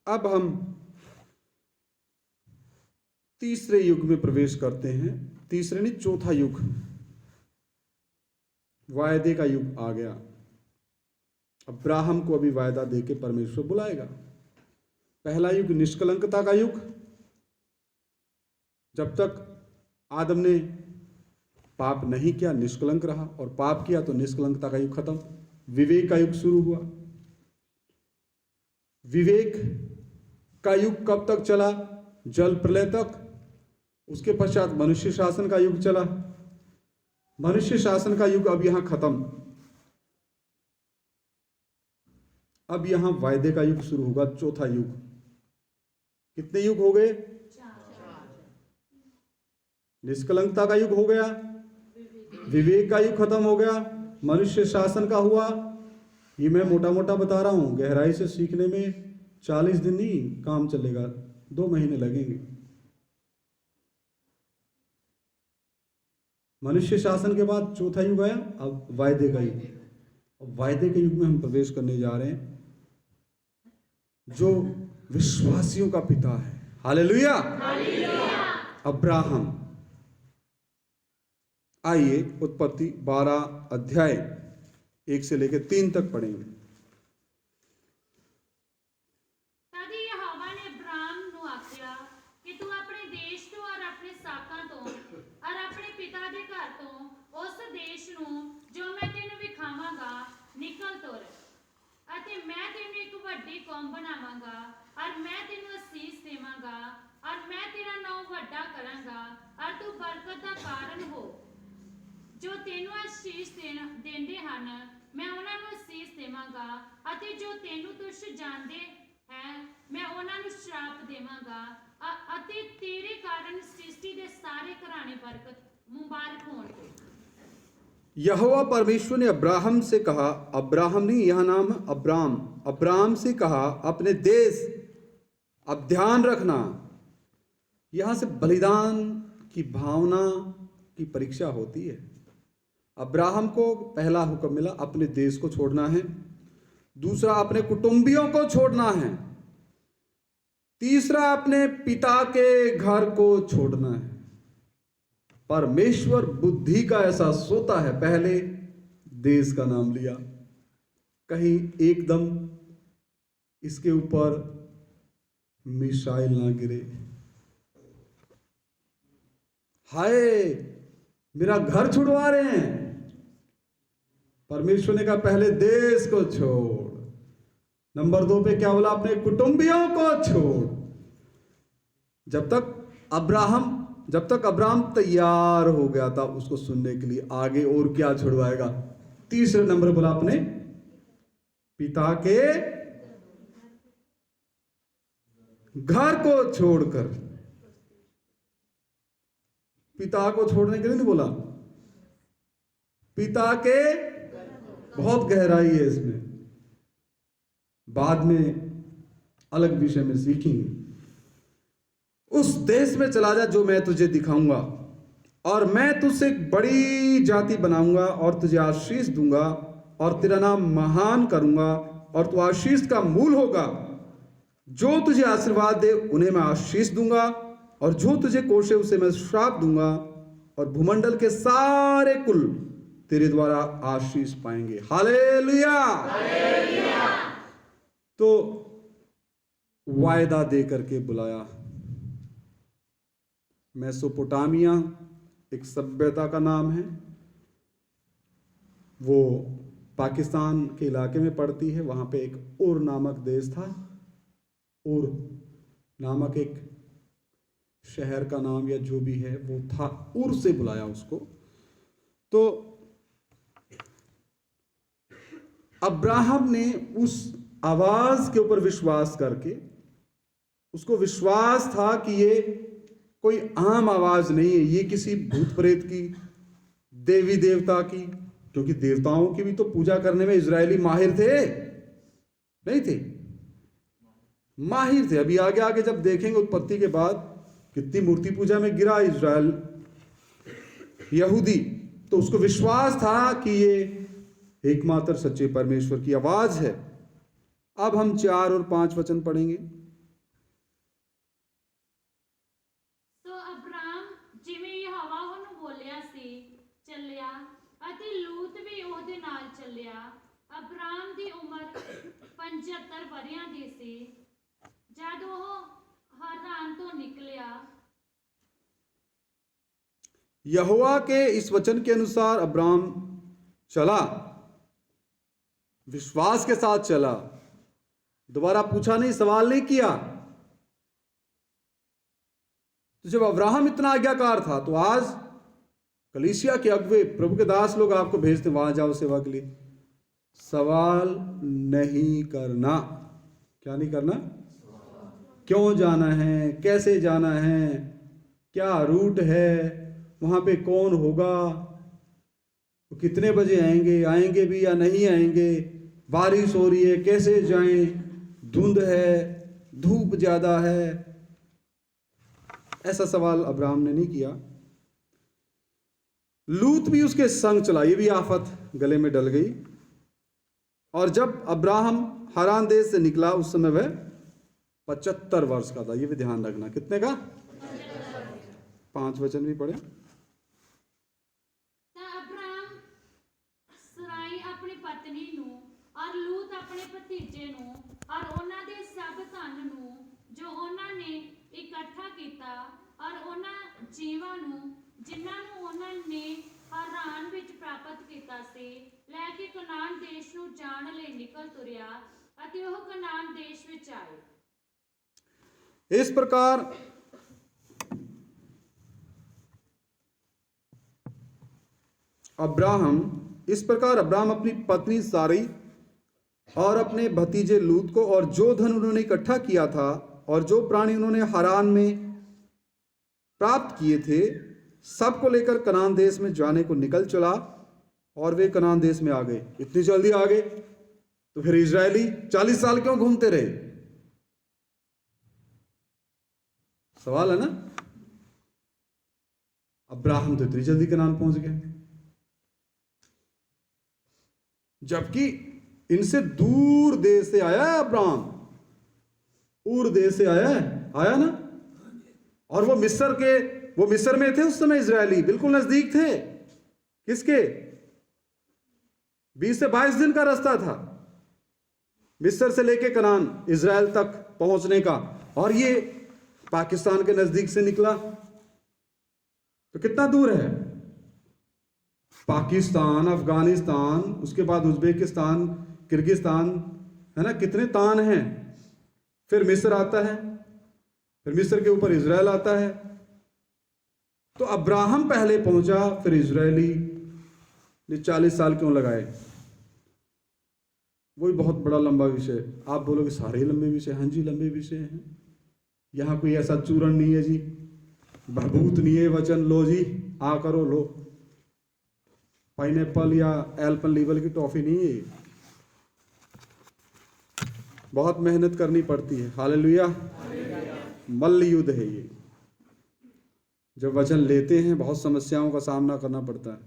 अब हम तीसरे युग में प्रवेश करते हैं। तीसरे नहीं, चौथा युग, वायदे का युग आ गया। अब्राहम को अभी वायदा देके परमेश्वर बुलाएगा। पहला युग निष्कलंकता का युग, जब तक आदम ने पाप नहीं किया निष्कलंक रहा, और पाप किया तो निष्कलंकता का युग खत्म। विवेक का युग शुरू हुआ। विवेक का युग कब तक चला? जल प्रलय तक। उसके पश्चात मनुष्य शासन का युग चला। मनुष्य शासन का युग अब यहां खत्म। अब यहां वायदे का युग शुरू होगा, चौथा युग। कितने युग हो गए? निष्कलंकता का युग हो गया, विवेक का युग खत्म हो गया, मनुष्य शासन का हुआ। ये मैं मोटा मोटा बता रहा हूं, गहराई से सीखने में 40 दिन नहीं काम चलेगा, 2 महीने लगेंगे। मनुष्य शासन के बाद चौथा युग आया, अब वायदे का युग। अब वायदे के युग में हम प्रवेश करने जा रहे हैं, जो विश्वासियों का पिता है। Hallelujah, Abraham. आइए उत्पत्ति 12 अध्याय 1 से लेकर 3 तक पढ़ेंगे। तद यहोवा ने अब्राहम ਨੂੰ ਆਖਿਆ ਕਿ ਤੂੰ ਆਪਣੇ ਦੇਸ਼ ਤੋਂ ਔਰ ਆਪਣੇ ਸਾਕਾਂ ਤੋਂ ਔਰ ਆਪਣੇ ਪਿਤਾ ਦੇ ਘਰ ਤੋਂ ਉਸ ਦੇਸ਼ ਨੂੰ ਜੋ ਮੈਂ ਤੈਨੂੰ ਵਿਖਾਵਾਂਗਾ ਨਿਕਲ ਤੁਰ, ਅਤੇ ਮੈਂ ਤੈਨੂੰ ਇੱਕ ਵੱਡੀ ਕੌਮ ਬਣਾਵਾਂਗਾ ਔਰ ਮੈਂ ਤੈਨੂੰ ਅਸੀਸ ਦੇਵਾਂਗਾ ਔਰ ਮੈਂ ਤੇਰਾ ਨਾਮ ਵੱਡਾ ਕਰਾਂਗਾ ਔਰ ਤੂੰ ਬਰਕਤ ਦਾ ਕਾਰਨ ਹੋ। ਜੋ ਤੈਨੂੰ ਅਸੀਸ ਦਿੰਦੇ ਹਨ ਮੈਂ ਉਹਨਾਂ ਨੂੰ ਅਸੀਸ ਦੇਵਾਂਗਾ, ਅਤੇ ਜੋ ਤੈਨੂੰ ਤੁਛ ਜਾਣਦੇ ਹੈ ਮੈਂ ਉਹਨਾਂ ਨੂੰ ਸ਼ਰਾਪ ਦੇਵਾਂਗਾ, ਅਤੇ ਤੇਰੇ ਕਾਰਨ ਸ੍ਰਿਸ਼ਟੀ ਦੇ ਸਾਰੇ ਘਰਾਣੇ ਬਰਕਤ ਮੁਬਾਰਕ ਹੋਣਗੇ। यहोवा परमेश्वर ने अब्राहम से कहा, अब्राहम नहीं यह नाम है अब्राम, अब्राहम से कहा अपने देश। अब ध्यान रखना, यहां से बलिदान की भावना की परीक्षा होती है। अब्राहम को पहला हुक्म मिला अपने देश को छोड़ना है, दूसरा अपने कुटुंबियों को छोड़ना है, तीसरा अपने पिता के घर को छोड़ना है। परमेश्वर बुद्धि का ऐसा सोता है, पहले देश का नाम लिया, कहीं एकदम इसके ऊपर मिसाइल ना गिरे। हाय मेरा घर छुड़वा रहे हैं। परमेश्वर ने कहा पहले देश को छोड़, नंबर 2 पे क्या बोला? अपने कुटुंबियों को छोड़। जब तक अब्राहम तैयार हो गया था उसको सुनने के लिए, आगे और क्या छुड़वाएगा? तीसरे नंबर बोला अपने पिता के घर को छोड़कर। पिता को छोड़ने के लिए नहीं बोला, पिता के, बहुत गहराई है इसमें, बाद में अलग विषय में सीखेंगे। उस देश में चला जा जो मैं तुझे दिखाऊंगा, और मैं तुझसे एक बड़ी जाति बनाऊंगा और तुझे आशीष दूंगा और तेरा नाम महान करूंगा और तू आशीष का मूल होगा। जो तुझे आशीर्वाद दे उन्हें मैं आशीष दूंगा और जो तुझे कोसे उसे मैं श्राप दूंगा, और भूमंडल के सारे कुल तेरे द्वारा आशीष पाएंगे। हालेलुया। तो वायदा दे करके बुलाया। मेसोपोटामिया एक सभ्यता का नाम है, वो पाकिस्तान के इलाके में पड़ती है। वहां पे एक उर नामक देश था, उर नामक एक शहर का नाम या जो भी है वो था, उर से बुलाया उसको। तो अब्राहम ने उस आवाज के ऊपर विश्वास करके, उसको विश्वास था कि ये कोई आम आवाज नहीं है, ये किसी भूत प्रेत की, देवी देवता की, क्योंकि देवताओं की भी तो पूजा करने में इजरायली माहिर थे, नहीं थे? माहिर थे। अभी आगे आगे जब देखेंगे उत्पत्ति के बाद कितनी मूर्ति पूजा में गिरा इजराइल, यहूदी, तो उसको विश्वास था कि ये एकमात्र सच्चे परमेश्वर की आवाज है। अब हम 4 और 5 वचन पढ़ेंगे। ਅਬਰਾਮ ਦੀ ਉਮਰ 75 ਵਰਿਆਂ ਦੀ ਸੀ ਜਦ ਉਹ ਹਾਰਾਨ ਤੋਂ ਨਿਕਲਿਆ। यहोवा के इस वचन के अनुसार अब्राम चला, विश्वास के साथ चला, दोबारा पूछा नहीं, सवाल नहीं किया। तो जब अब्राहम इतना आज्ञाकार था तो आज कलीसिया के अगुवे, प्रभु के दास लोग आपको भेजते वहां जाओ सेवा के लिए, सवाल नहीं करना। क्या नहीं करना? क्यों जाना है, कैसे जाना है, क्या रूट है, वहां पे कौन होगा, तो कितने बजे आएंगे, आएंगे भी या नहीं आएंगे, बारिश हो रही है कैसे जाएं, धुंध है, धूप ज्यादा है, ऐसा सवाल अब्राहम ने नहीं किया। लूत भी उसके संग चला, ये भी आफत गले में डल गई। और जब अब्राहम हारान देश से निकला उस समय वह 75 वर्ष का था। ये भी ध्यान रखना, कितने का? 5 वचन भी पढ़े। ਤਾਂ ਅਬਰਾਮ ਸਰਾਈ ਆਪਣੀ ਪਤਨੀ ਨੂੰ ਔਰ ਲੂਤ ਆਪਣੇ ਭਤੀਜੇ ਨੂੰ ਔਰ ਉਹਨਾਂ ਦੇ ਸਭ ਧਨ ਨੂੰ ਜੋ ਉਹਨਾਂ ਨੇ ਇਕੱਠਾ ਕੀਤਾ ਔਰ ਉਹਨਾਂ ਜੀਵਾਂ ਨੂੰ ਜਿਨ੍ਹਾਂ ਨੂੰ ਉਹਨਾਂ ਨੇ ਹਾਰਾਨ ਵਿੱਚ ਪ੍ਰਾਪਤ ਕੀਤਾ ਸੀ ਲੈ ਕੇ ਕਨਾਨ ਦੇਸ਼ ਨੂੰ ਜਾਣ ਲਈ ਨਿਕਲ ਤੁਰਿਆ ਅਤੇ ਉਹ ਕਨਾਨ ਦੇਸ਼ ਵਿੱਚ ਆਏ। इस प्रकार अब्राहम अपनी पत्नी सारी और अपने भतीजे लूत को और जो धन उन्होंने इकट्ठा किया था और जो प्राणी उन्होंने हारान में प्राप्त किए थे सबको लेकर कनान देश में जाने को निकल चला और वे कनान देश में आ गए। इतनी जल्दी आ गए तो फिर इजरायली 40 साल क्यों घूमते रहे? सवाल है ना। अब्राहम तो इतनी जल्दी कनान पहुंच गए, जबकि इनसे दूर देश से आया है अब्राहम, दूर देश से आया ना। और वो मिस्र में थे उस समय इजरायली, बिल्कुल नजदीक थे। किसके? 20 से 22 दिन का रास्ता था मिस्र से लेके कनान, इजराइल तक पहुंचने का। और ये पाकिस्तान के नजदीक से निकला तो कितना दूर है? पाकिस्तान, अफगानिस्तान, उसके बाद उज्बेकिस्तान, किर्गिस्तान, है ना, कितने तान हैं। फिर मिस्र आता है, फिर मिस्र के ऊपर इजराइल आता है। तो अब्राहम पहले पहुंचा, फिर इजरायली ने 40 साल क्यों लगाए? वही बहुत बड़ा लंबा विषय। आप बोलोगे सारे लंबे विषय। हाँ जी, लंबे विषय हैं। यहाँ कोई ऐसा चूरण नहीं है जी, भभूत नहीं है वचन लो जी आ करो लो, पाइनएप्पल या एल्पन लीवल की टॉफी नहीं है। बहुत मेहनत करनी पड़ती है। हालेलुया। मल्ल युद्ध है ये। जब वचन लेते हैं बहुत समस्याओं का सामना करना पड़ता है।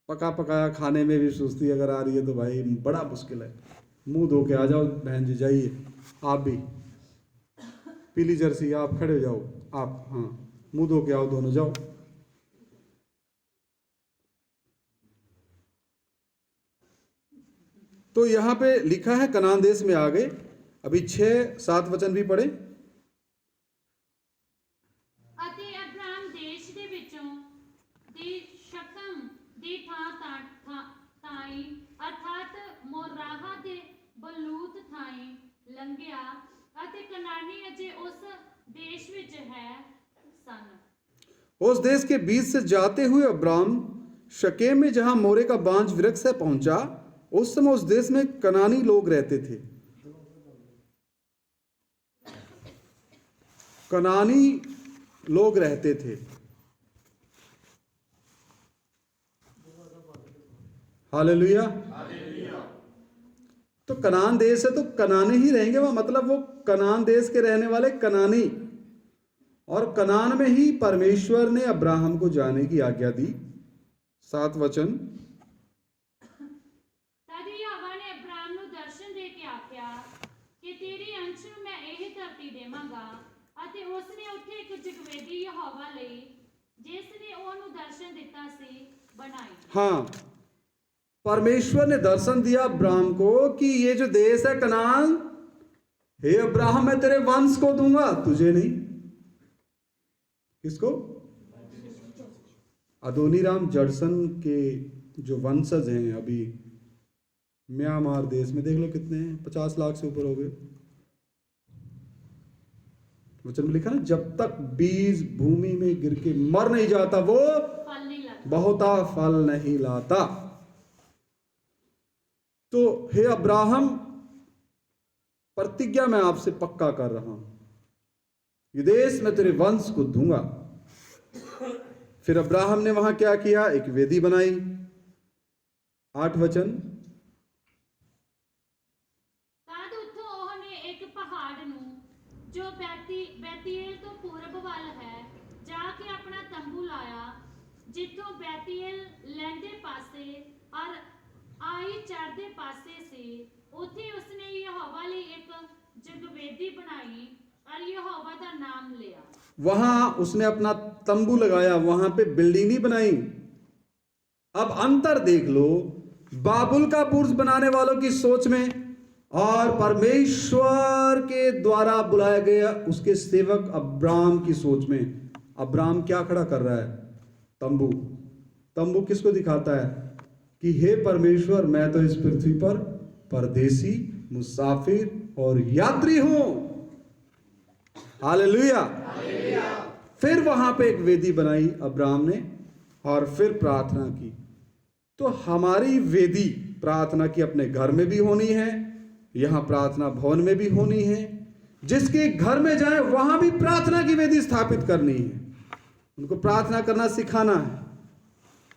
पका पकाया खाने में भी सुस्ती अगर आ रही है तो भाई बड़ा मुश्किल है। मुंह धो के आ जाओ बहन जी, जाइए आप भी, पीली जर्सी आप खड़े हो जाओ, आप हाँ मुंह धो के आओ, दोनों जाओ। तो यहां पे लिखा है कनान देश में आ गए। अभी 6-7 वचन भी पढ़े। ਅਤੇ ਅਬਰਾਮ ਦੇਸ਼ ਦੇ ਵਿੱਚੋਂ ਦੀ ਸ਼ਕਮ ਦੀ ਥਾਈ ਅਰਥਾਤ ਮੋਰਾਹਾ ਦੇ ਬਲੂਤ ਥਾਈ ਲੰਘਿਆ ਅਤੇ ਕਨਾਨੀ ਅਜੇ ਉਸ ਦੇਸ਼ ਵਿੱਚ ਹੈ ਸਨ। उस देश के बीच से जाते हुए अब्राम शकेम में जहां मोरे का बांझ वृक्ष है पहुंचा। उस समय उस देश में कनानी लोग रहते थे। कनानी लोग रहते थे। हालेलुया। तो कनान देश है तो कनानी ही रहेंगे वह, मतलब वो कनान देश के रहने वाले कनानी। और कनान में ही परमेश्वर ने अब्राहम को जाने की आज्ञा दी। 7 वचन। ਤਦ ਯਹੋਵਾ ਨੇ ਅਬਰਾਮ ਨੂੰ ਦਰਸ਼ਨ ਦੇ ਕੇ ਆਖਿਆ ਕਿ ਤੇਰੀ ਅੰਸ਼ ਨੂੰ ਮੈਂ ਇਹ ਧਰਤੀ ਦੇਵਾਂਗਾ ਅਤੇ ਉਸ ਨੇ ਉੱਥੇ ਇੱਕ ਜਗਵੇਦੀ ਯਹੋਵਾ ਲਈ ਜਿਸ ਨੇ ਉਹਨੂੰ ਦਰਸ਼ਨ ਦਿੱਤਾ ਸੀ ਬਣਾਈ। हाँ, परमेश्वर ने दर्शन दिया अब्राहम को कि ये जो देश है कनान, हे अब्राहम मैं तेरे वंश को दूंगा, तुझे नहीं। किसको? अदोनीराम जडसन के जो वंशज हैं अभी म्यांमार देश में, देख लो कितने हैं, 50 लाख से ऊपर हो गए। वचन में लिखा ना, जब तक बीज भूमि में गिर के मर नहीं जाता वो फल नहीं लाता। बहुता फल नहीं लाता। तो हे अब्राहम, प्रतिज्ञा मैं आपसे पक्का कर रहा हूं, ये देश मैं तेरे वंश को दूंगा। फिर अब्राहम ने वहां क्या किया? एक वेदी बनाई। 8 वचन, ਤਦ ਉੱਥੋਂ ਉਹਨੇ ਇੱਕ ਪਹਾੜ ਨੂੰ ਜੋ ਬੈਤੀਏਲ ਤੋਂ ਪੂਰਬ ਵੱਲ ਹੈ ਜਾ ਕੇ ਆਪਣਾ ਤੰਬੂ ਲਾਇਆ, ਜਿੱਥੋਂ ਬੈਤੀਏਲ ਲਹਿੰਦੇ ਪਾਸੇ ਔਰ ਆਈ ਚੜ੍ਹਦੇ ਪਾਸੇ ਸੀ। ਉੱਥੇ ਉਸਨੇ ਯਹੋਵਾ ਲਈ ਇੱਕ ਜਗਵੇਦੀ ਬਣਾਈ और यहोवा का नाम लिया। वहां उसने अपना तंबू लगाया, वहां पे बिल्डिंग नहीं बनाई। अब अंतर देख लो बाबुल का बुर्ज बनाने वालों की सोच में और परमेश्वर के द्वारा बुलाया गया उसके सेवक अब्राम की सोच में। अब्राम क्या खड़ा कर रहा है? तंबू। तंबू किसको दिखाता है? कि हे परमेश्वर, मैं तो इस पृथ्वी पर परदेसी, मुसाफिर और यात्री हूं। हालेलुया। फिर वहां पे एक वेदी बनाई अब्राम ने और फिर प्रार्थना की। तो हमारी वेदी प्रार्थना की अपने घर में भी होनी है, यहां प्रार्थना भवन में भी होनी है। जिसके घर में जाए वहां भी प्रार्थना की वेदी स्थापित करनी है, उनको प्रार्थना करना सिखाना है।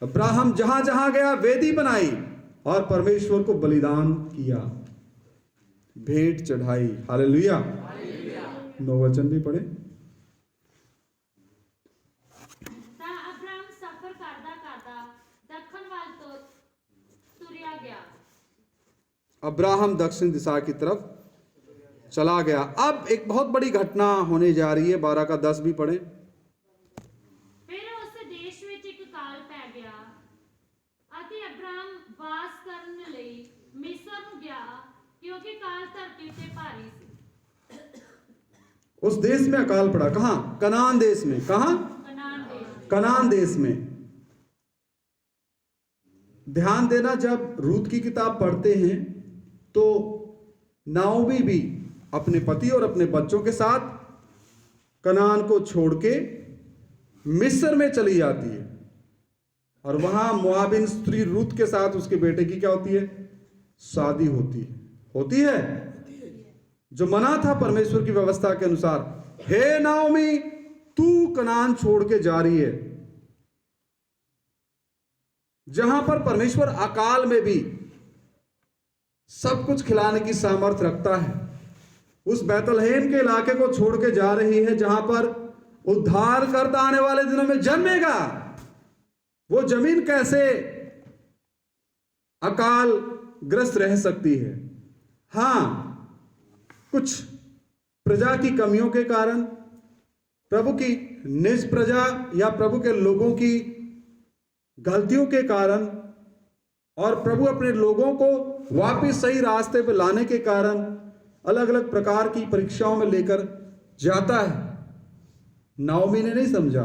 अब्राहम जहां जहां गया वेदी बनाई और परमेश्वर को बलिदान किया, भेंट चढ़ाई। हालेलुया। 9 वचन भी पढ़े। ਤਾਂ ਅਬਰਾਮ ਸਫ਼ਰ ਕਰਦਾ ਕਰਦਾ ਦੱਖਣ ਵੱਲ ਤੋਂ ਤੁਰਿਆ ਗਿਆ। अब्राहम दक्षिण दिशा की तरफ चला गया। अब एक बहुत बड़ी घटना होने जा रही है। 12 का 10 भी पढ़े। ਫਿਰ ਉਸ ਦੇਸ਼ ਵਿੱਚ ਇੱਕ ਕਾਲ ਪੈ ਗਿਆ ਅਤੇ ਅਬਰਾਮ ਵਾਸ ਕਰਨ ਲਈ ਮਿਸਰ ਨੂੰ ਗਿਆ, ਕਿਉਂਕਿ ਕਾਲ ਧਰਤੀ ਤੇ ਭਾਰੀ ਸੀ। उस देश में अकाल पड़ा। कहां? कनान देश में। कहां? कनान देश। कनान देश में। ध्यान देना, जब रूत की किताब पढ़ते हैं तो नाओमी भी अपने पति और अपने बच्चों के साथ कनान को छोड़ के मिस्र में चली जाती है और वहां मोआबिन स्त्री रूत के साथ उसके बेटे की क्या होती है? शादी होती है जो मना था परमेश्वर की व्यवस्था के अनुसार। हे नाओमी, तू कनान छोड़ के जा रही है, जहां पर परमेश्वर अकाल में भी सब कुछ खिलाने की सामर्थ्य रखता है। उस बैतलहम के इलाके को छोड़ के जा रही है जहां पर उद्धार करता आने वाले दिनों में जन्मेगा। वो जमीन कैसे अकाल ग्रस्त रह सकती है? हां, कुछ प्रजा की कमियों के कारण, प्रभु की निज प्रजा या प्रभु के लोगों की गलतियों के कारण और प्रभु अपने लोगों को वापस सही रास्ते पर लाने के कारण अलग अलग प्रकार की परीक्षाओं में लेकर जाता है। नाओमी ने नहीं समझा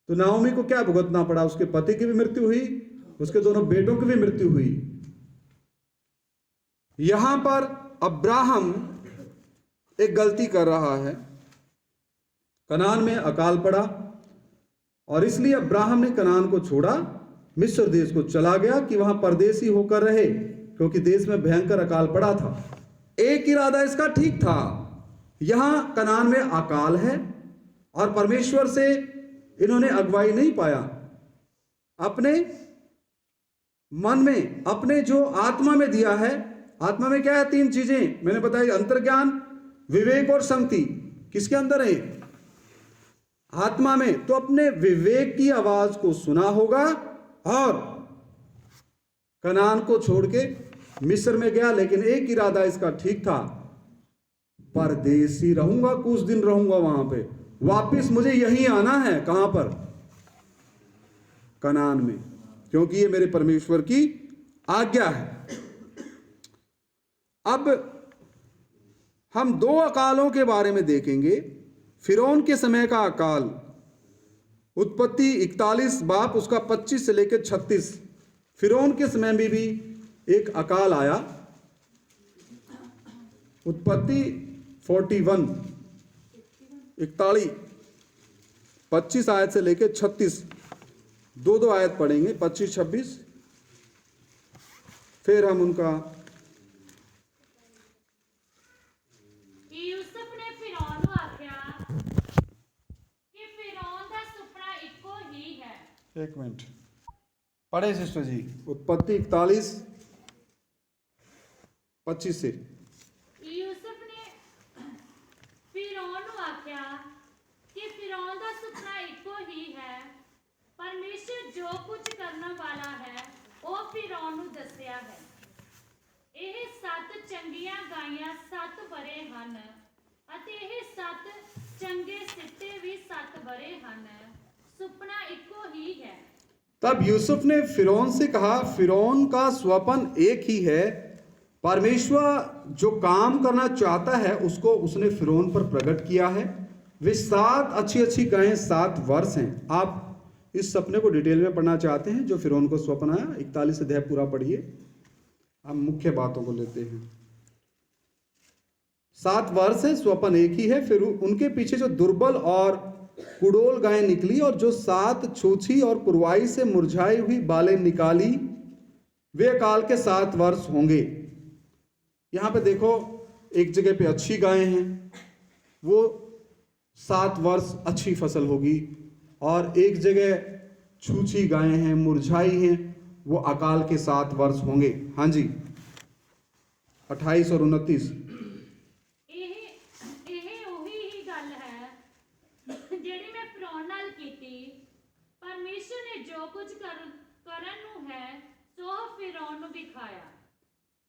तो नाओमी को क्या भुगतना पड़ा? उसके पति की भी मृत्यु हुई, उसके दोनों बेटों की भी मृत्यु हुई। यहां पर अब्राहम एक गलती कर रहा है। कनान में अकाल पड़ा और इसलिए अब्राहम ने कनान को छोड़ा, मिस्र देश को चला गया कि वहां परदेसी होकर रहे, क्योंकि देश में भयंकर अकाल पड़ा था। एक इरादा इसका ठीक था। यहां कनान में अकाल है और परमेश्वर से इन्होंने अगुवाई नहीं पाया। अपने मन में, अपने जो आत्मा में दिया है, आत्मा में क्या है? 3 चीजें मैंने बताई, अंतर्ज्ञान, विवेक और संगति। किसके अंदर है? आत्मा में। तो अपने विवेक की आवाज को सुना होगा और कनान को छोड़ के मिस्र में गया। लेकिन एक इरादा इसका ठीक था, परदेसी रहूंगा, कुछ दिन रहूंगा वहां पे, वापिस मुझे यहीं आना है। कहां पर? कनान में। क्योंकि ये मेरे परमेश्वर की आज्ञा है। अब हम दो अकालों के बारे में देखेंगे। फिरौन के समय का अकाल, उत्पत्ति 41 बाप उसका 25 से लेकर 36। फिरौन के समय में भी एक अकाल आया। उत्पत्ति 41 41 25 आयत से लेकर 36, दो आयत पढ़ेंगे, 25-26, फिर हम उनका। यूसुफ ने फिरौन ਨੂੰ ਆਖਿਆ ਕਿ ਫਿਰੌਨ ਦਾ ਸੁਪਨਾ ਇੱਕੋ ਹੀ ਹੈ। एक मिनट पढ़े सिस्टर जी। उत्पत्ति 41 25 से। यूसुफ ने फिरौन ਨੂੰ ਆਖਿਆ ਕਿ ਫਿਰੌਨ ਦਾ ਸੁਪਨਾ ਇੱਕੋ ਹੀ ਹੈ। ਪਰਮੇਸ਼ਰ ਜੋ ਕੁਝ ਕਰਨ ਵਾਲਾ ਹੈ ਉਹ ਫਿਰੌਨ ਨੂੰ ਦੱਸਿਆ ਹੈ। ਇਹ 7 ਚੰਗੀਆਂ ਗਾਈਆਂ 7 ਬਰੇ ਹਨ ਅਤੇ ਇਹ 7 ਚੰਗੇ ਸਿੱਟੇ ਵੀ 7 ਬਰੇ ਹਨ। ਸੁਪਨਾ ਇੱਕੋ ਹੀ ਹੈ। तब यूसुफ ने फिरौन से कहा, फिरौन का स्वप्न एक ही है। परमेश्वर जो काम करना चाहता है उसको उसने फिरौन पर प्रकट किया है। वे 7 अच्छी गायें 7 वर्ष हैं। आप इस सपने को डिटेल में पढ़ना चाहते हैं जो फिरौन को स्वप्न आया, 41 अध्याय पूरा पढ़िए। हम मुख्य बातों को लेते हैं। 7 वर्ष है, स्वप्न एक ही है। फिर उनके पीछे जो दुर्बल और कुड़ोल गायें निकली और जो 7 छूछी और पुरवाई से मुरझाई हुई बालें निकाली, वे अकाल के 7 वर्ष होंगे। यहां पे देखो, एक जगह पे अच्छी गायें हैं, वो 7 वर्ष अच्छी फसल होगी, और एक जगह छूछी गायें हैं, मुरझाई हैं, वो अकाल के 7 वर्ष होंगे। हाँ जी, 28 और 29। ਇਹ ਉਹੀ ਹੀ ਗੱਲ ਹੈ ਜਿਹੜੀ ਮੈਂ ਫਿਰੌਨ ਨਾਲ ਕੀਤੀ। ਪਰਮੇਸ਼ਰ ਨੇ ਜੋ ਕੁਝ ਕਰਨ ਨੂੰ ਹੈ ਸੋ ਫਿਰੌਨ ਨੂੰ ਵਿਖਾਇਆ।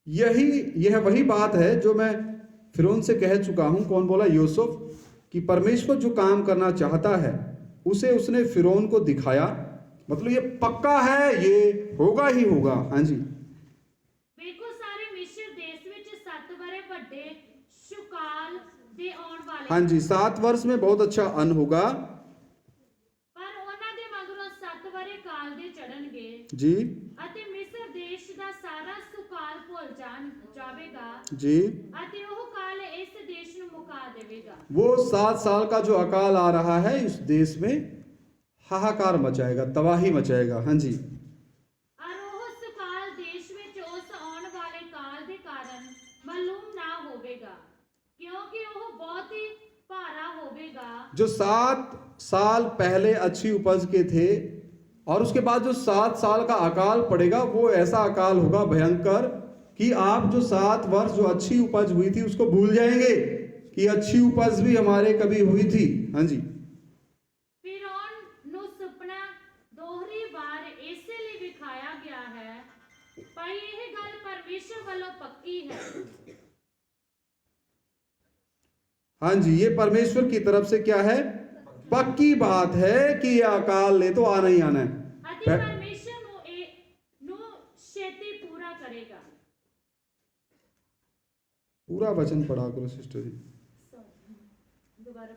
यह वही बात है जो मैं फिरौन से कह चुका हूं। कौन बोला? यूसुफ। कि परमेश्वर जो काम करना चाहता है उसे उसने फिरौन को दिखाया। मतलब ये पक्का है, ये होगा ही होगा। हाँ जी। ਵੇਖੋ ਸਾਰੇ ਮਿਸਰ ਦੇਸ਼ ਵਿੱਚ 7 ਬਰੇ ਵੱਡੇ ਸ਼ੁਕਾਲ ਦੇ ਆਉਣ ਵਾਲੇ। हाँ जी, 7 वर्ष में बहुत अच्छा अन्न होगा। ਪਰ ਉਹਨਾਂ ਦੇ ਮਗਰੋਂ 7 ਬਰੇ ਕਾਲ ਦੇ ਚੜਨਗੇ जी ਅਤੇ ਮਿਸਰ ਦੇਸ਼ ਦਾ ਸਾਰਾ ਸੁਕਾਲ ਭੁੱਲ ਜਾਵੇਗਾ जी। ਅਤੇ ਉਹ ਕਾਲ ਇਸ ਦੇਸ਼ ਨੂੰ ਮੁਕਾ ਦੇਵੇਗਾ। वो 7 साल का जो अकाल आ रहा है इस देश में हाहाकार मचाएगा, तबाही मचाएगा। हाँ जी। और ਉਹ ਸੁਕਾਲ ਦੇਸ਼ ਵਿੱਚ ਉਸ ਆਉਣ ਵਾਲੇ ਕਾਲ ਦੇ ਕਾਰਨ ਮਾਲੂਮ ਨਾ ਹੋਵੇਗਾ क्योंकि वो बहुत ही भारा होवेगा। जो 7 साल पहले अच्छी उपज के थे और उसके बाद जो 7 साल का अकाल पड़ेगा, वो ऐसा अकाल होगा भयंकर कि आप जो 7 वर्ष जो अच्छी उपज हुई थी उसको भूल जाएंगे कि अच्छी उपज भी हमारे कभी हुई थी। हाँ जी। फिरौन ਨੂੰ ਸੁਪਨਾ ਦੋਹਰੀ ਵਾਰ ਇਸੇ ਲਈ ਵਿਖਾਇਆ ਗਿਆ ਹੈ ਪਰ ਇਹ ਗੱਲ ਪਰਮੇਸ਼ਰ ਵੱਲੋਂ ਪੱਕੀ ਹੈ। हाँ जी, ये परमेश्वर की तरफ से क्या है? पक्की बात है कि यह अकाल ले तो आना ही आना है। ਅਤੇ ਪਰਮੇਸ਼ਰ ਨੂੰ ਛੇਤੀ ਪੂਰਾ ਕਰੇਗਾ। पूरा वचन पढ़ा करो सिस्टर जी।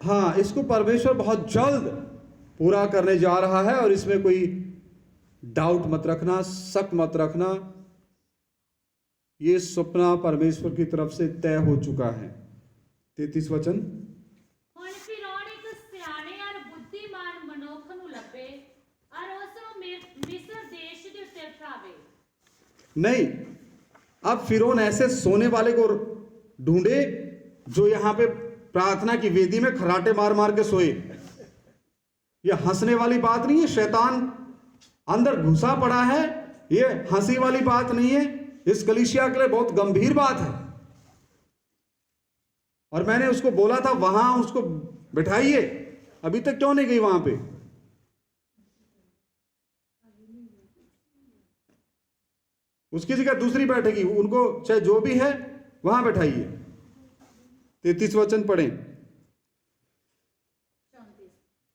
हाँ, इसको परमेश्वर बहुत जल्द पूरा करने जा रहा है और इसमें कोई डाउट मत रखना, शक मत रखना। ये सपना परमेश्वर की तरफ से तय हो चुका है। 33 वचन। ਹੁਣ ਫਿਰੌਨ ਇੱਕ ਸਿਆਣੇ ਔਰ ਬੁੱਧੀਮਾਨ ਮਨੁੱਖ ਨੂੰ ਲੱਭੇ ਔਰ ਉਸ ਨੂੰ ਮਿਸਰ ਦੇਸ਼ ਦੇ ਉੱਤੇ ਉਠਾਵੇ। नहीं, अब फिरौन ऐसे सोने वाले को ढूंढे जो यहां पे प्रार्थना की वेदी में खराटे मार मार के सोए। ये हंसने वाली बात नहीं है, शैतान अंदर घुसा पड़ा है, ये हंसी वाली बात नहीं है। इस कलीसिया के लिए बहुत गंभीर बात है। और मैंने उसको बोला था वहां उसको बिठाइए, अभी तक क्यों नहीं गई वहां पे? उसकी जगह दूसरी बैठेगी, उनको चाहे जो भी है वहां बैठाइए। 33 वचन पढ़ें।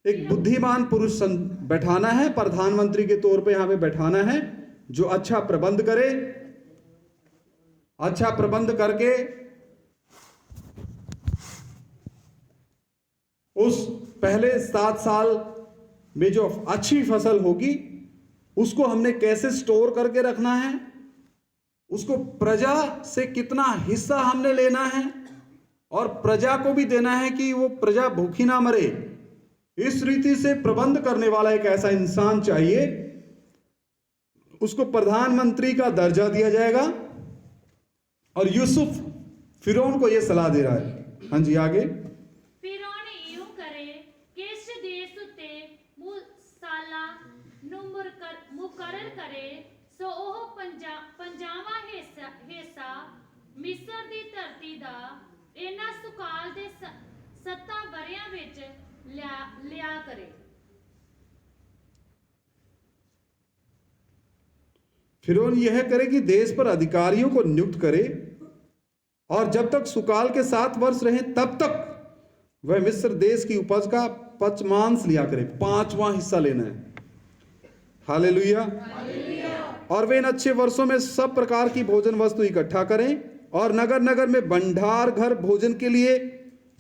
एक बुद्धिमान पुरुष बैठाना है, प्रधानमंत्री के तौर पे यहाँ पे बैठाना है, जो अच्छा प्रबंध करे, अच्छा प्रबंध करके उस पहले 7 साल में जो अच्छी फसल होगी उसको हमने कैसे स्टोर करके रखना है, उसको प्रजा से कितना हिस्सा हमने लेना है और प्रजा को भी देना है कि वो प्रजा भूखी ना मरे। इस रीति से प्रबंध करने वाला एक ऐसा इंसान चाहिए, उसको प्रधानमंत्री का दर्जा दिया जाएगा। और यूसुफ फिरौन को यह सलाह दे रहा है। हाँ जी, आगे। फिरौन यूं करे कि इस देश उते मूसाला ਨੂੰ ਮੁਕਰਰ ਕਰੇ ਸੋ ਉਹ ਪੰਜਾਵਾਂ ਹਿੱਸਾ ਮਿਸਰ ਦੀ ਧਰਤੀ ਦਾ ਇਹਨਾਂ ਸੁਕਾਲ ਦੇ 7 ਵਰਿਆਂ ਵਿੱਚ ਲਿਆ ਕਰੇ। फिरौन यह करे कि देश पर अधिकारियों को नियुक्त करे और जब तक सुकाल के 7 वर्ष रहे तब तक वह मिस्र देश की उपज का पचमांश लिया करे, 5वां हिस्सा लेना है। हालेलुया। और वे इन अच्छे वर्षों में सब प्रकार की भोजन वस्तु इकट्ठा करें और नगर नगर में भंडार घर भोजन के लिए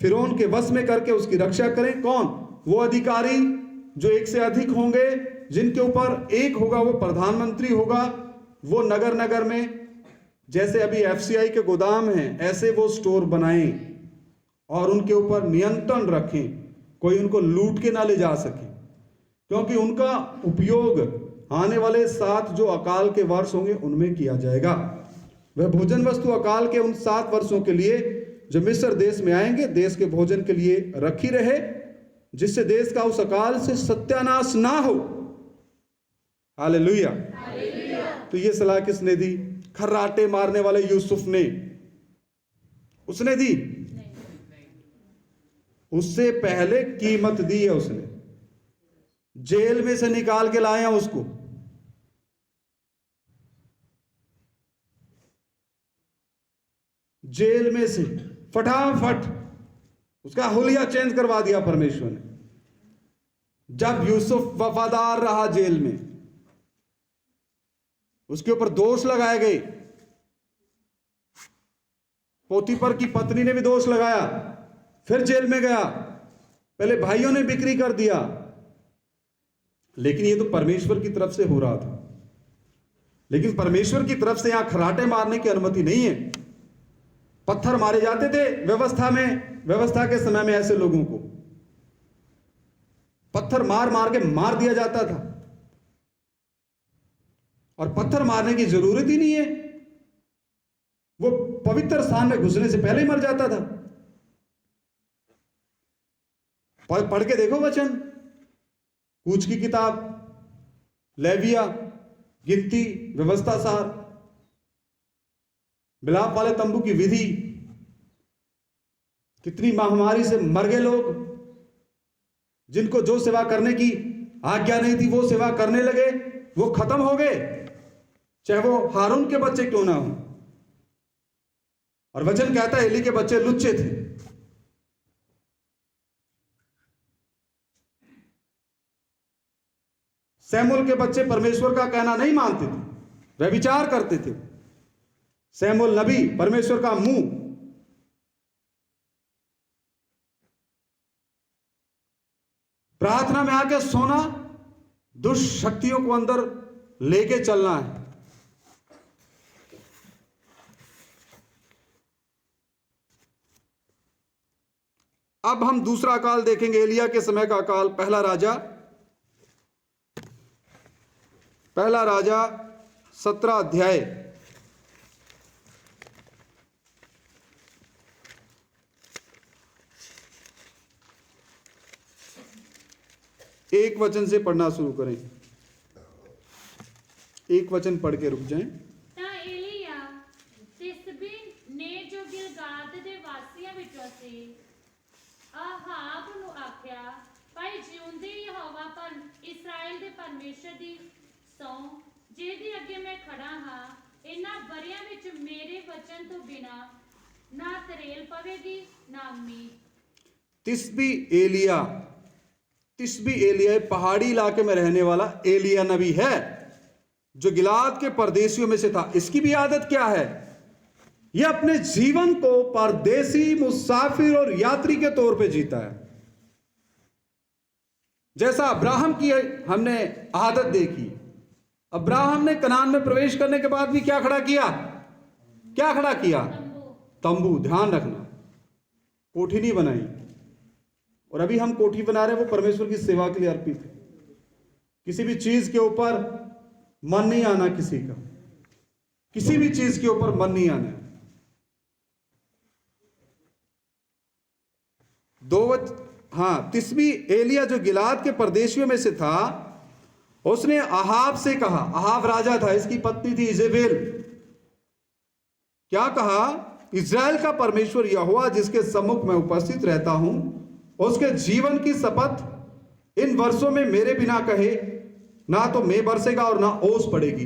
फिरौन के वश में करके उसकी रक्षा करें। कौन? वो अधिकारी जो एक से अधिक होंगे, जिनके ऊपर एक होगा वो प्रधानमंत्री होगा। वो नगर नगर में जैसे अभी एफसीआई के गोदाम हैं ऐसे वो स्टोर बनाएं और उनके ऊपर नियंत्रण रखें, कोई उनको लूट के ना ले जा सके, क्योंकि उनका उपयोग आने वाले 7 जो अकाल के वर्ष होंगे उनमें किया जाएगा। वह भोजन वस्तु अकाल के उन 7 वर्षों के लिए जो मिस्र देश में आएंगे देश के भोजन के लिए रखी रहे, जिससे देश का उस अकाल से सत्यानाश ना हो। हालेलुया। तो ये सलाह किसने दी? खर्राटे मारने वाले यूसुफ ने। उसने दी? उससे पहले कीमत दी है उसने, जेल में से निकाल के लाए हैं उसको। जेल में से फटाफट उसका हुलिया चेंज करवा दिया परमेश्वर ने। जब यूसुफ वफादार रहा जेल में, उसके ऊपर दोष लगाए गए। पोतीफर की पत्नी ने भी दोष लगाया, फिर जेल में गया। पहले भाइयों ने बिक्री कर दिया, लेकिन ये तो परमेश्वर की तरफ से हो रहा था। लेकिन परमेश्वर की तरफ से यहां खराटे मारने की अनुमति नहीं है। पत्थर मारे जाते थे व्यवस्था के समय में ऐसे लोगों को पत्थर मार मार के मार दिया जाता था। और पत्थर मारने की जरूरत ही नहीं है, वो पवित्र स्थान में घुसने से पहले ही मर जाता था। पढ़ के देखो वचन, कूच की किताब, लेविया, गिनती, व्यवस्था सार, मिलाप वाले तंबू की विधि। कितनी महामारी से मर गए लोग, जिनको जो सेवा करने की आज्ञा नहीं थी वो सेवा करने लगे, वो खत्म हो गए, चाहे वो हारून के बच्चे क्यों ना हो। और वचन कहता है एली के बच्चे लुच्चे थे। सैमुअल के बच्चे परमेश्वर का कहना नहीं मानते थे, वह विचार करते थे। सैमुअल नबी परमेश्वर का मुंह। प्रार्थना में आके सोना दुष्ट शक्तियों को अंदर लेके चलना है। अब हम दूसरा अकाल देखेंगे, एलिया के समय का अकाल। पहला राजा 17 अध्याय। एक वचन से पढ़ना शुरू करें, एक वचन पढ़ के रुक जाएं। ਤਾਂ ਏਲੀਆ ਤਿਸਬੀ ਨੇ ਜੋ ਗਿਲਗਾਦ ਦੇ ਵਾਸੀਆਂ ਵਿੱਚੋਂ ਸੀ ਆਹਾਬ ਨੂੰ ਆਖਿਆ, ਭਾਈ ਜਿਉਂਦੇ ਯਹੋਵਾ ਪਰ ਇਸਰਾਇਲ ਦੇ ਪਰਮੇਸ਼ਰ ਦੀ ਸੌਂ ਜਿਹਦੇ ਅੱਗੇ ਮੈਂ ਖੜਾ ਹਾਂ, ਇਹਨਾਂ ਵਰਿਆਂ ਵਿੱਚ ਮੇਰੇ ਵਚਨ ਤੋਂ ਬਿਨਾ ਨਾ ਤਰੇਲ ਪਵੇਗੀ ਨਾ ਮੀਂਹ। तिस्बी तिस्बी एलिया पहाड़ी इलाके में रहने वाला एलिया नबी है, जो गिलाद के परदेशियों में से था। इसकी भी आदत क्या है? यह अपने जीवन को परदेसी, मुसाफिर और यात्री के तौर पे जीता है। जैसा अब्राहम की हमने आदत देखी। अब्राहम ने कनान में प्रवेश करने के बाद भी क्या खड़ा किया? क्या खड़ा किया? तंबू। ध्यान रखना, कोठी नहीं बनाई। और अभी हम कोठी बना रहे हैं, वो परमेश्वर की सेवा के लिए अर्पित है। किसी भी चीज के ऊपर मन नहीं आना, किसी का, किसी भी चीज के ऊपर मन नहीं आना। तिस्बी एलिया जो गिलाद के परदेशियों में से था, उसने अहाब से कहा, अहाब राजा था, इसकी पत्नी थी इजेबेल। क्या कहा? इज़राइल का परमेश्वर यहोवा जिसके सम्मुख मैं उपस्थित रहता हूं, उसके जीवन की शपथ, इन वर्षों में मेरे बिना कहे ना तो मैं बरसेगा और ना ओस पड़ेगी।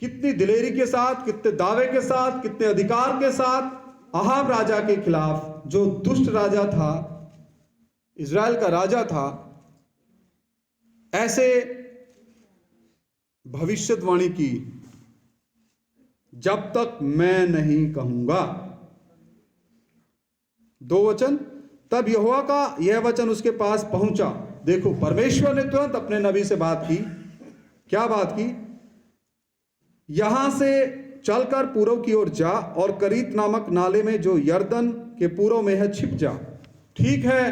कितनी दिलेरी के साथ, कितने दावे के साथ, कितने अधिकार के साथ अहाब राजा के खिलाफ, जो दुष्ट राजा था, इज़राइल का राजा था, ऐसे भविष्यवाणी की, जब तक मैं नहीं कहूंगा। 2 वचन, तब यहोवा का यह वचन उसके पास पहुंचा। देखो, परमेश्वर ने तुरंत अपने नबी से बात की। क्या बात की? यहां से चलकर पूर्व की ओर जा और करीत नामक नाले में जो यरदन के पूर्व में है छिप जा। ठीक है,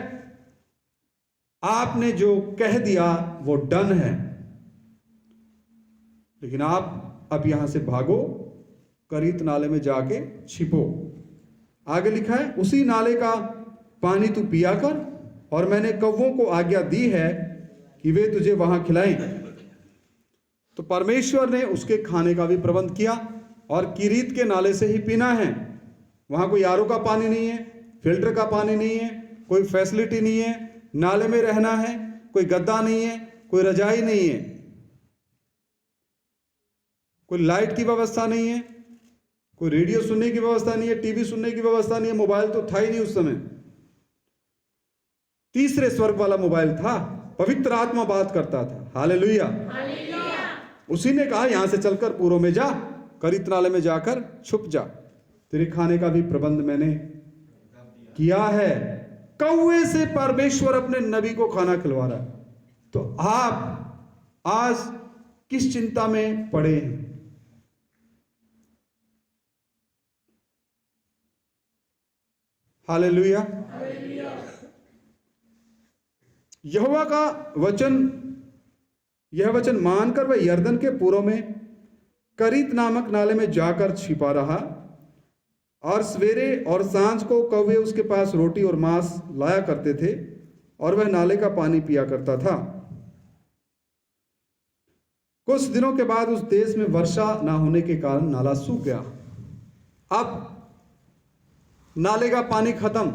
आपने जो कह दिया वो डन है, लेकिन आप अब यहां से भागो, करीत नाले में जाके छिपो। आगे लिखा है, उसी नाले का पानी तू पिया कर, और मैंने कौवों को आज्ञा दी है कि वे तुझे वहां खिलाएं। तो परमेश्वर ने उसके खाने का भी प्रबंध किया, और किरीत के नाले से ही पीना है। वहां कोई आरओ का पानी नहीं है, फिल्टर का पानी नहीं है, कोई फैसिलिटी नहीं है, नाले में रहना है, कोई गद्दा नहीं है, कोई रजाई नहीं है, कोई लाइट की व्यवस्था नहीं है, कोई रेडियो सुनने की व्यवस्था नहीं है, टीवी सुनने की व्यवस्था नहीं है, मोबाइल तो था ही नहीं उस समय। तीसरे स्वर्ग वाला मोबाइल था, पवित्र आत्मा बात करता था। हालेलुया। उसी ने कहा, यहां से चलकर पूर्व में जा, करीत नाले में जाकर छुप जा, तेरे खाने का भी प्रबंध मैंने किया है। कौवे से परमेश्वर अपने नबी को खाना खिलवा रहा है। तो आप आज किस चिंता में पड़े हैं? हालेलुया। यहोवा का वचन, यह वचन मानकर वह यरदन के पूर्व में करीत नामक नाले में जाकर छिपा रहा, और सवेरे और सांझ को कौवे उसके पास रोटी और मांस लाया करते थे, और वह नाले का पानी पिया करता था। कुछ दिनों के बाद उस देश में वर्षा ना होने के कारण नाला सूख गया। अब नाले का पानी खत्म,